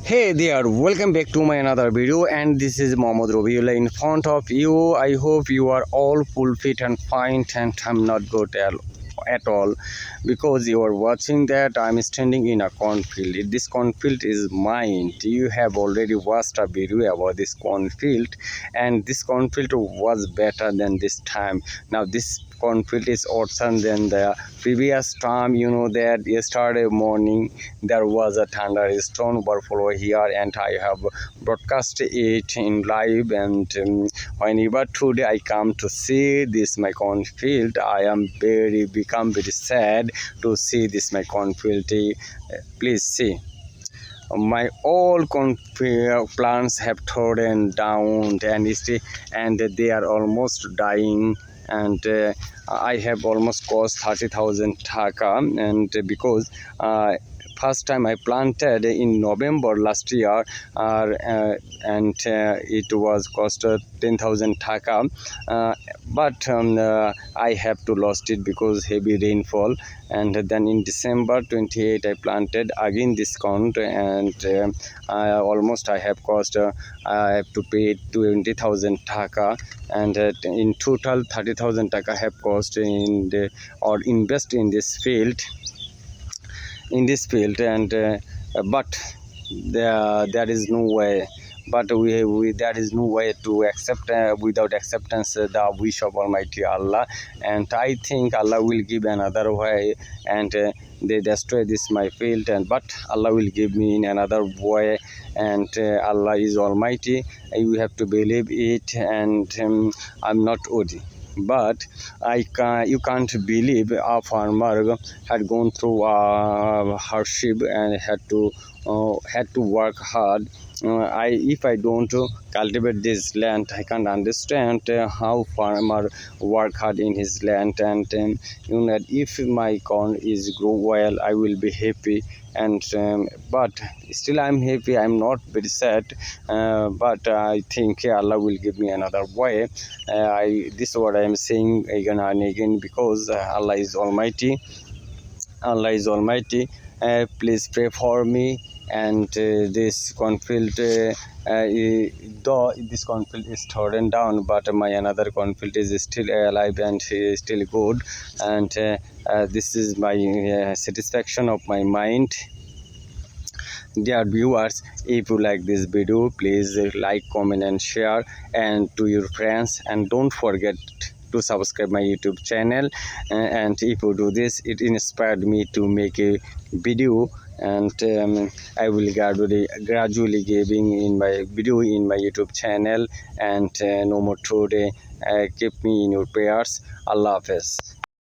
Hey there, welcome back to my another video, and this is Md.Rabiullahh in front of you. I hope you are all full fit and fine, and I'm not good at all because you are watching that I'm standing in a cornfield. This cornfield is mine. You have already watched a video about this cornfield, and this cornfield was better than this time. Now this cornfield is awesome than the previous time. You know that yesterday morning there was a thunderstorm overflow here, and I have broadcast it in live. And whenever today I come to see this my cornfield, I am become very sad to see this my cornfield. Please see. My all plants have trodden down, and they are almost dying. And I have almost cost 30,000 taka, and because first time I planted in November last year, and it was cost 10,000 taka, but I have to lost it because heavy rainfall. And then in December 28 I planted again this corn, and almost I have cost I have to pay 20,000 taka, and in total 30,000 taka have cost in the or invest in this field, and but there is no way, but we there is no way to accept without acceptance the wish of Almighty Allah. And I think Allah will give another way, and they destroy this my field, and but Allah will give me in another way. And Allah is Almighty. You have to believe it. And I'm not Odi, but you can't believe a farmer had gone through hardship and had to work hard. If I don't cultivate this land, I can't understand how farmer work hard in his land. And if my corn is grow well, I will be happy. And but still I'm happy, I'm not very sad. But I think Allah will give me another way. This is what I am saying again and again, because Allah is Almighty. Allah is Almighty. Please pray for me. And this cornfield, though this cornfield is trodden down, but my another cornfield is still alive and still good. And this is my satisfaction of my mind. Dear viewers, if you like this video, please like, comment and share, and to your friends, and don't forget to subscribe my YouTube channel. And if you do this, it inspired me to make a video. And I will gradually giving in my video in my YouTube channel. And no more today, keep me in your prayers. Allah Hafiz.